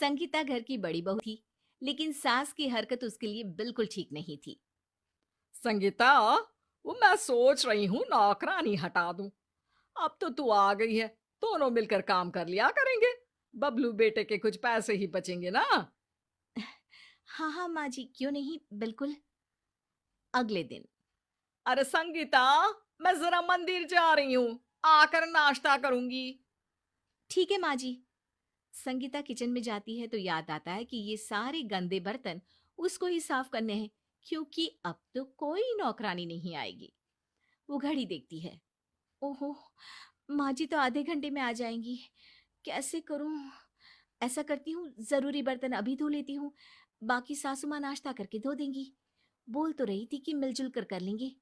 संगीता घर की बड़ी बहू थी, लेकिन सास की हरकत उसके लिए बिल्कुल ठीक नहीं थी। संगीता, वो मैं सोच रही हूँ नौकरानी हटा दूं। अब तो तू आ गई है, दोनों मिलकर काम कर लिया करेंगे। बबलू बेटे के कुछ पैसे ही बचेंगे ना। हाँ हाँ माँ जी, क्यों नहीं, बिल्कुल। अगले दिन। अरे संगीता, मैं जरा मंदिर जा रही हूँ, आकर नाश्ता करूंगी। ठीक है माँ जी। संगीता किचन में जाती है तो याद आता है कि ये सारे गंदे बर्तन उसको ही साफ करने हैं, क्योंकि अब तो कोई नौकरानी नहीं आएगी। वो घड़ी देखती है। ओहो, माँ जी तो आधे घंटे में आ जाएंगी। कैसे करूं? ऐसा करती हूँ, जरूरी बर्तन अभी धो लेती हूँ, बाकी सासू माँ नाश्ता करके धो देंगी। बोल तो रही थी कि मिलजुल कर लेंगे।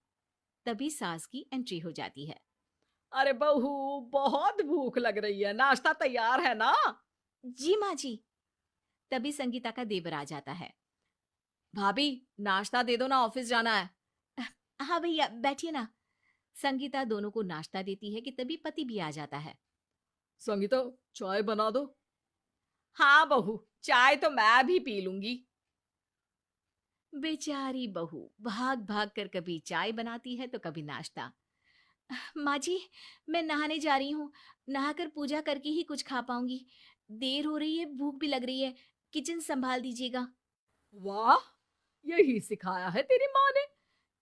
तभी सास की एंट्री हो जाती है। अरे बहू, बहुत भूख लग रही है, नाश्ता तैयार है ना? जी माँ जी। तभी संगीता का देवर आ जाता है। भाभी, नाश्ता दे दो ना, ऑफिस जाना है। हाँ भैया, बैठिए ना। संगीता दोनों को नाश्ता देती है कि तभी पति भी आ जाता है। संगीता, चाय बना दो। हाँ बहू, चाय तो मैं भी पी लूंगी। बेचारी बहू भाग भाग कर कभी चाय बनाती है तो कभी नाश्ता। माँ जी, मैं नहाने जा रही हूँ। नहाकर पूजा करके ही कुछ खा पाऊंगी। देर हो रही है, भूख भी लग रही है। किचन संभाल दीजिएगा। वाह, यही सिखाया है तेरी माँ ने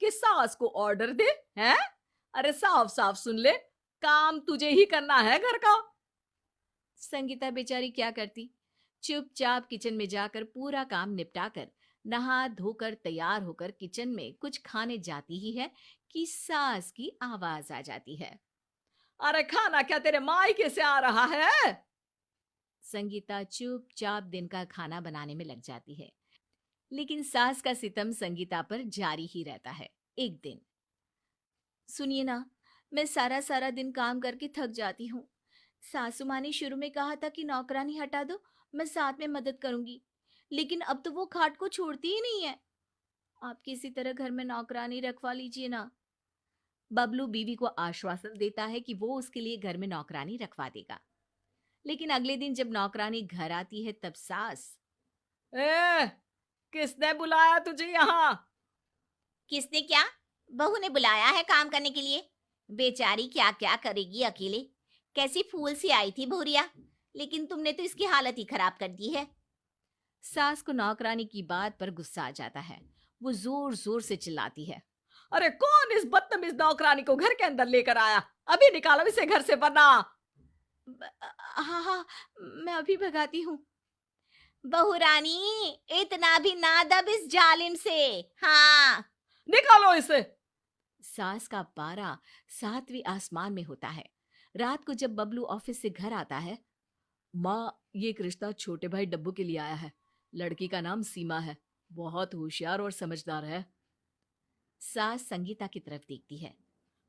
कि सास को ऑर्डर दे। हैं? अरे साफ साफ सुन ले, काम तुझे ही करना है घर का। संगीता बेचारी क्या करती, चुपचाप किचन में जाकर पूरा काम निपटा कर नहा धोकर तैयार होकर किचन में कुछ खाने जाती ही है कि सास की आवाज आ जाती है। अरे खाना क्या तेरे मायके से आ रहा है? संगीता चुपचाप दिन का खाना बनाने में लग जाती है, लेकिन सास का सितम संगीता पर जारी ही रहता है। एक दिन, सुनिए ना, मैं सारा सारा दिन काम करके थक जाती हूँ। सासू माँ ने शुरू में कहा था कि नौकरानी हटा दो, मैं साथ में मदद करूंगी, लेकिन अब तो वो खाट को छोड़ती ही नहीं है। आप किसी तरह घर में नौकरानी रखवा लीजिए ना। बबलू बीवी को आश्वासन देता है कि वो उसके लिए घर में नौकरानी रखवा देगा। लेकिन अगले दिन जब नौकरानी घर आती है तब सास। ए, किसने बुलाया तुझे यहाँ? किसने क्या? बहू ने बुलाया है काम करने के लिए। बेचारी क्या क्या करेगी अकेले। कैसी फूल सी आई थी भूरिया, लेकिन तुमने तो इसकी हालत ही खराब कर दी है। सास को नौकरानी की बात पर गुस्सा आ जाता है। वो जोर जोर से चिल्लाती है। अरे कौन इस बदतमीज नौकरानी को घर के अंदर लेकर आया? अभी निकालो इसे घर से, वरना। हाँ हाँ, मैं अभी भगाती हूँ। बहू रानी, इतना भी ना दब इस जालिम से। हाँ। निकालो इसे। सास का पारा सातवें आसमान में होता है। रात को जब बबलू ऑफिस से घर आता है। माँ, ये एक रिश्ता छोटे भाई डब्बू के लिए आया है। लड़की का नाम सीमा है, बहुत होशियार और समझदार है। सास संगीता की तरफ देखती है।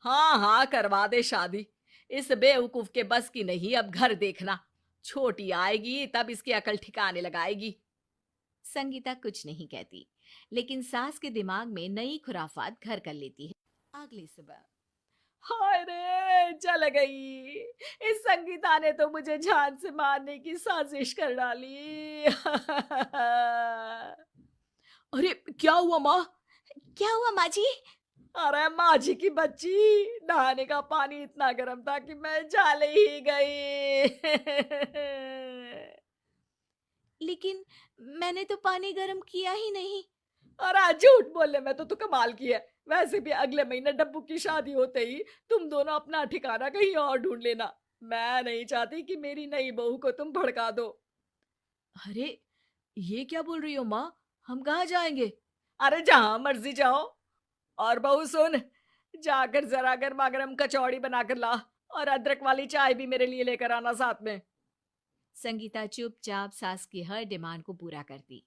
हाँ हाँ, करवा दे शादी। इस बेवकूफ के बस की नहीं, अब घर देखना। छोटी आएगी तब इसकी अकल ठिकाने लगाएगी। संगीता कुछ नहीं कहती, लेकिन सास के दिमाग में नई खुराफात घर कर लेती है। अगली सुबह। हाय रे, जल गई। इस संगीता ने तो मुझे जान से मारने की साजिश कर डाली। अरे क्या हुआ माँ? क्या हुआ माँ जी? अरे माँ जी की बच्ची, नहाने का पानी इतना गर्म था कि मैं जल ही गई। लेकिन मैंने तो पानी गर्म किया ही नहीं। अरे झूठ बोलने में तो तू कमाल की है। वैसे भी अगले महीने डब्बू की शादी होते ही तुम दोनों अपना ठिकाना कहीं और ढूंढ लेना। मैं नहीं चाहती कि मेरी नई बहू को तुम भड़का दो। अरे, ये क्या बोल रही हो माँ? हम कहाँ जाएंगे? अरे जहां मर्जी जाओ। और बहू सुन, जाकर जरा गर्मा गर्म कचौड़ी बनाकर ला, और अदरक वाली चाय भी मेरे लिए लेकर आना साथ में। संगीता चुपचाप सास की हर डिमांड को पूरा करती।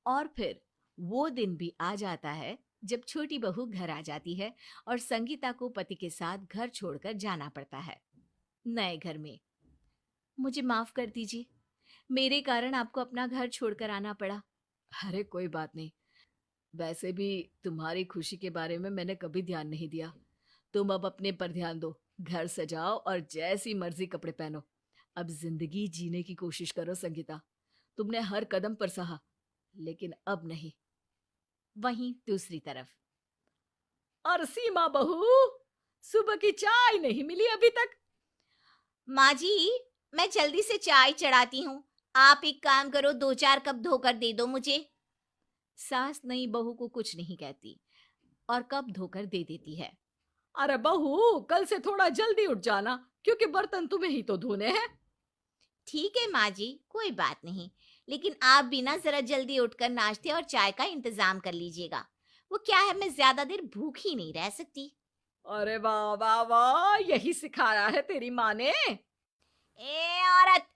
और फिर वो दिन भी आ जाता है जब छोटी बहू घर आ जाती है और संगीता को पति के साथ घर छोड़कर जाना पड़ता है। नए घर में। मुझे माफ कर दीजिए, मेरे कारण आपको अपना घर छोड़कर आना पड़ा। अरे कोई बात नहीं। वैसे भी तुम्हारी खुशी के बारे में मैंने कभी ध्यान नहीं दिया। तुम अब अपने पर ध्यान दो, घर सजाओ और जैसी मर्जी कपड़े पहनो। अब जिंदगी जीने की कोशिश करो संगीता। तुमने हर कदम पर सहा, लेकिन अब नहीं। वहीं दूसरी तरफ और सीमा बहू, सुबह की चाय नहीं मिली अभी तक। माँ जी, मैं जल्दी से चाय चढ़ाती हूँ। आप एक काम करो, 2-4 कप धोकर दे दो मुझे। सास नई बहू को कुछ नहीं कहती और कप धोकर दे देती है। अरे बहू, कल से थोड़ा जल्दी उठ जाना, क्योंकि बर्तन तुम्हें ही तो धोने हैं। ठीक है माँ जी, कोई बात नहीं, लेकिन आप भी ना जरा जल्दी उठकर नाश्ते और चाय का इंतजाम कर लीजिएगा। वो क्या है, मैं ज्यादा देर भूखी नहीं रह सकती। अरे वाह वाह वाह, यही सिखाया है तेरी माँ ने। ए औरत,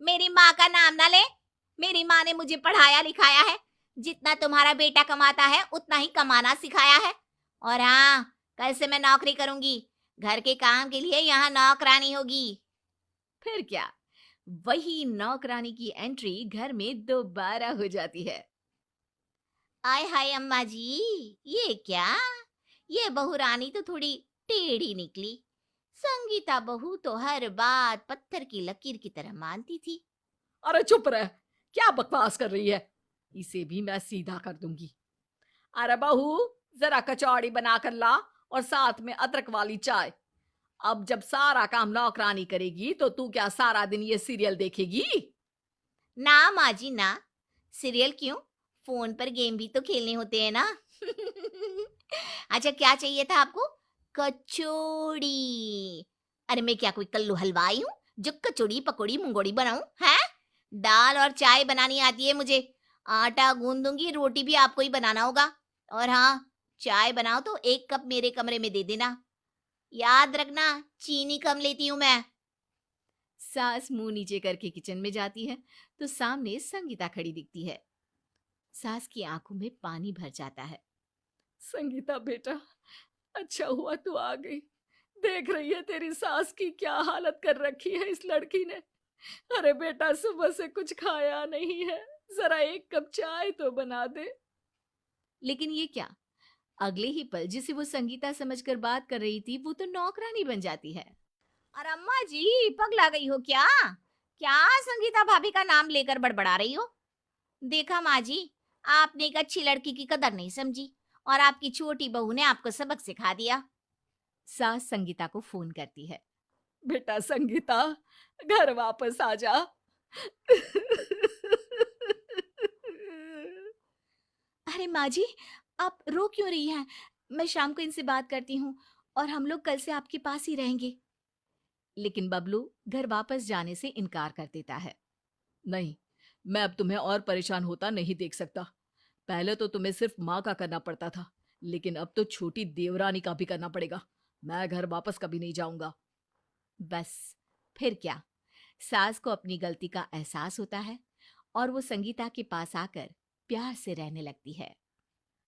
मेरी माँ का नाम ना ले। मेरी माँ ने मुझे पढ़ाया लिखाया है। जितना तुम्हारा बेटा कमाता है उतना ही कमाना सिखाया है। और हाँ, कल से मैं नौकरी करूंगी। घर के काम के लिए यहाँ नौकरानी होगी। फिर क्या, वही नौकरानी की एंट्री घर में दोबारा हो जाती है। आय हाय अम्मा जी, ये क्या? ये बहू रानी तो थोड़ी टेढ़ी निकली। संगीता बहू तो हर बात पत्थर की लकीर की तरह मानती थी। अरे चुप रह, क्या बकवास कर रही है? इसे भी मैं सीधा कर दूंगी। अरे बहू, जरा कचौड़ी बना कर ला और साथ में अदरक वाली चाय। अब जब सारा काम नौकरानी करेगी तो तू क्या सारा दिन ये सीरियल देखेगी? ना माँ जी ना, सीरियल क्यों, फोन पर गेम भी तो खेलने होते हैं ना। अच्छा, क्या चाहिए था आपको? कचौड़ी? अरे मैं क्या कोई कल्लू हलवाई हूँ जो कचौड़ी पकौड़ी मुंगोड़ी बनाऊं? है, दाल और चाय बनानी आती है मुझे। आटा गूंद दूंगी, रोटी भी आपको ही बनाना होगा। और हाँ, चाय बनाओ तो 1 कप मेरे कमरे में दे देना। याद रखना, चीनी कम लेती हूँ मैं। सास मुंह नीचे करके किचन में जाती है तो सामने संगीता खड़ी दिखती है। सास की आंखों में पानी भर जाता है। संगीता बेटा, अच्छा हुआ तू आ गई। देख रही है तेरी सास की क्या हालत कर रखी है इस लड़की ने। अरे बेटा, सुबह से कुछ खाया नहीं है, जरा 1 कप चाय तो बना दे। लेकिन ये क्या, अगले ही पल जिसे वो संगीता समझकर बात कर रही थी वो तो नौकरानी बन जाती है। और अम्मा जी, पगला गई हो क्या? क्या संगीता भाभी का नाम लेकर बड़बड़ा रही हो? देखा माँ जी, आपने एक अच्छी लड़की की कदर नहीं समझी और आपकी छोटी बहू ने आपको सबक सिखा दिया। सास संगीता को फोन करती है। बेटा संगीता, घर वापस आ जा। अरे माँ जी, आप रो क्यों रही हैं? मैं शाम को इनसे बात करती हूँ और हम लोग कल से आपके पास ही रहेंगे। लेकिन बबलू घर वापस जाने से इनकार कर देता है। नहीं, मैं अब तुम्हें और परेशान होता नहीं देख सकता। पहले तो तुम्हें सिर्फ माँ का करना पड़ता था, लेकिन अब तो छोटी देवरानी का भी करना पड़ेगा। मैं घर वापस कभी नहीं जाऊंगा। बस, फिर क्या, सास को अपनी गलती का एहसास होता है और वो संगीता के पास आकर प्यार से रहने लगती है।